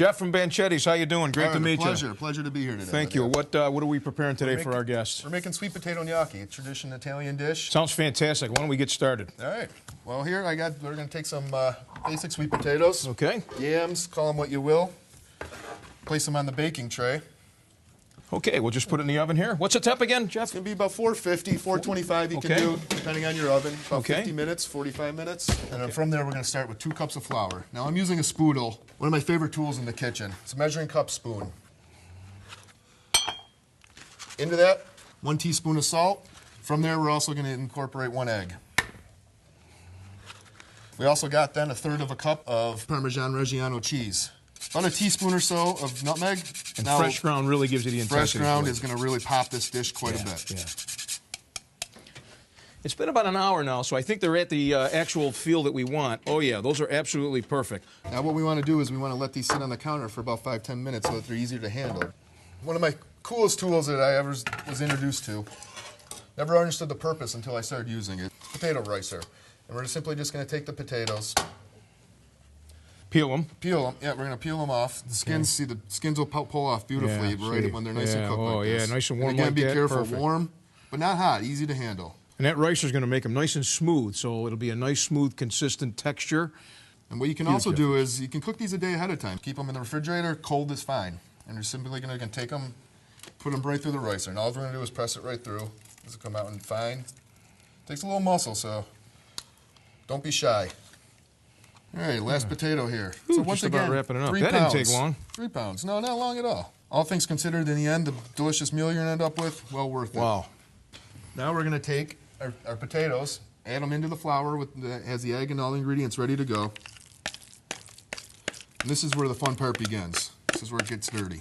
Jeff from Banchetti's, how you doing? Great to meet you. Pleasure to be here today. Thank you. What are we preparing today for our guests? We're making sweet potato gnocchi, a traditional Italian dish. Sounds fantastic. Why don't we get started? All right. Well, here we're going to take some basic sweet potatoes. Okay. Yams, call them what you will. Place them on the baking tray. Okay, we'll just put it in the oven here. What's the temp again, Jeff? It's going to be about 450, 425 you can do, depending on your oven. About 50 minutes, 45 minutes. And then from there, we're going to start with 2 cups of flour. Now, I'm using a spoodle, one of my favorite tools in the kitchen. It's a measuring cup spoon. Into that, 1 teaspoon of salt. From there, we're also going to incorporate 1 egg. We also got then 1/3 of a cup of Parmesan Reggiano cheese. About a teaspoon or so of nutmeg. And now, fresh ground really gives you the intensity. Fresh ground is going to really pop this dish quite a bit. Yeah. It's been about an hour now, so I think they're at the actual feel that we want. Oh yeah, those are absolutely perfect. Now what we want to do is we want to let these sit on the counter for about 5-10 minutes so that they're easier to handle. One of my coolest tools that I ever was introduced to, never understood the purpose until I started using it, potato ricer. And we're simply just going to take the potatoes, peel them. Peel them. Yeah, we're going to peel them off. The skins, see, the skins will pull off beautifully when they're nice and cooked like this. Yeah, nice and warm. And again, like be careful, perfect. warm, but not hot, easy to handle. And that ricer is going to make them nice and smooth, so it'll be a nice, smooth, consistent texture. And what you can also do is you can cook these a day ahead of time. Keep them in the refrigerator, cold is fine. And you're simply going to take them, put them right through the ricer. And all we're going to do is press it right through. This will come out and fine. Takes a little muscle, so don't be shy. All right, last potato here. Ooh, so once just about again, wrapping it up. 3 that pounds. didn't take long. 3 pounds. No, not long at all. All things considered, in the end, the delicious meal you're going to end up with, well worth it. Wow. Now we're going to take our potatoes, add them into the flour that has the egg and all the ingredients ready to go. And this is where the fun part begins. This is where it gets dirty.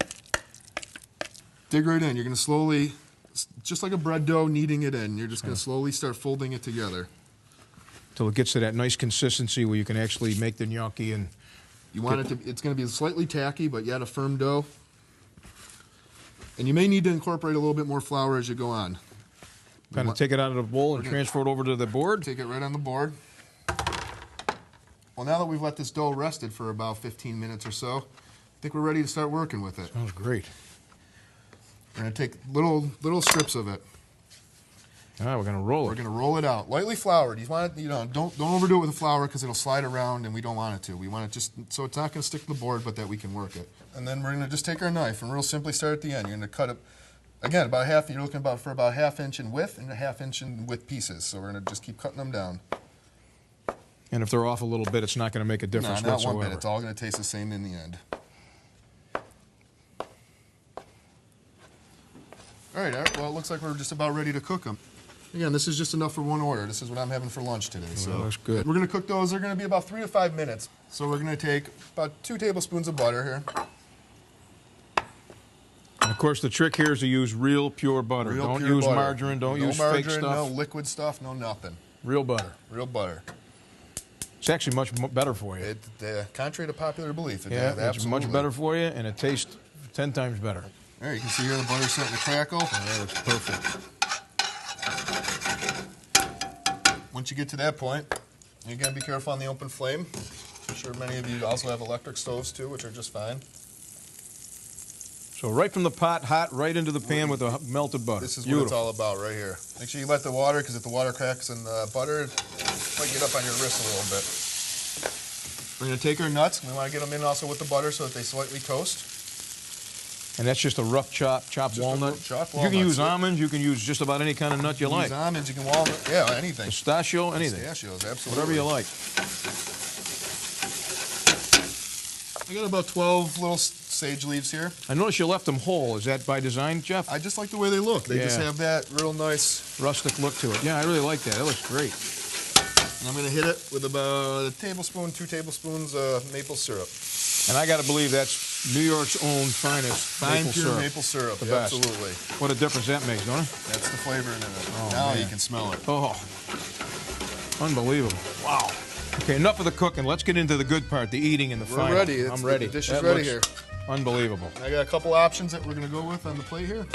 Dig right in. You're going to slowly, just like a bread dough, kneading it in. You're just going to slowly start folding it together. Till it gets to that nice consistency where you can actually make the gnocchi. And you want it to, it's going to be slightly tacky, but yet a firm dough. And you may need to incorporate a little bit more flour as you go on. Kind of take it out of the bowl and transfer it over to the board? Take it right on the board. Well, now that we've let this dough rested for about 15 minutes or so, I think we're ready to start working with it. Sounds great. We're going to take little strips of it. Ah, we're going to roll it. We're going to roll it out, lightly floured. You want it, don't overdo it with the flour because it'll slide around, and we don't want it to. We want it just so it's not going to stick to the board, but that we can work it. And then we're going to just take our knife and real simply start at the end. You're going to cut it. Again, about half. You're looking for about 1/2 inch in width and 1/2 inch in width pieces. So we're going to just keep cutting them down. And if they're off a little bit, it's not going to make a difference not whatsoever. 1 bit. It's all going to taste the same in the end. All right. Well, it looks like we're just about ready to cook them. Again, this is just enough for one order. This is what I'm having for lunch today. So that looks good. We're going to cook those. They're going to be about 3 to 5 minutes. So we're going to take about 2 tablespoons of butter here. And of course, the trick here is to use real pure butter. Don't use margarine. Don't use fake stuff. No liquid stuff. No nothing. Real butter. Real butter. It's actually much better for you. Contrary to popular belief, it's much better for you, and it tastes 10 times better. There, you can see here the butter's starting to crackle. That looks perfect. Once you get to that point, you got to be careful on the open flame. I'm sure many of you also have electric stoves too, which are just fine. So right from the pot, hot, right into the pan with the melted butter. This is what it's all about right here. Make sure you let the water, because if the water cracks in the butter, it might get up on your wrist a little bit. We're going to take our nuts. We want to get them in also with the butter so that they slightly toast. And that's just a rough chopped walnut. You can use almonds. You can use just about any kind of nut you like. Use almonds. You can walnut. Yeah, anything. Pistachio, anything. Pistachios, absolutely. Whatever you like. I got about 12 little sage leaves here. I notice you left them whole. Is that by design, Jeff? I just like the way they look. They just have that real nice rustic look to it. Yeah, I really like that. It looks great. And I'm going to hit it with about a tablespoon, 2 tablespoons of maple syrup. And I got to believe that's New York's own finest maple syrup. The best. Absolutely. What a difference that makes, don't it? That's the flavor in it. Oh, now man. You can smell it. Oh, unbelievable. Wow. Okay, enough of the cooking. Let's get into the good part, the eating and the final. We're ready. I'm ready. The dish is ready here. Unbelievable. I got a couple options that we're going to go with on the plate here.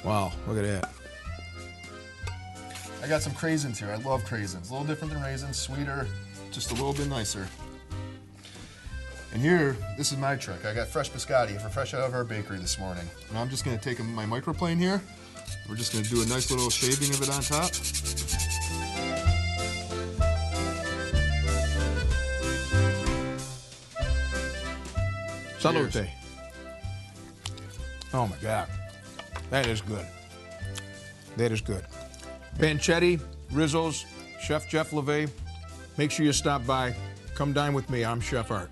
Wow, look at that. I got some craisins here. I love craisins. A little different than raisins, sweeter, just a little bit nicer. And here, this is my trick. I got fresh biscotti fresh out of our bakery this morning. And I'm just gonna take my microplane here. We're just gonna do a nice little shaving of it on top. Salute. Cheers. Oh my God, that is good. That is good. Banchetti, Rizzo's, Chef Jeff LeVay. Make sure you stop by. Come dine with me. I'm Chef Art.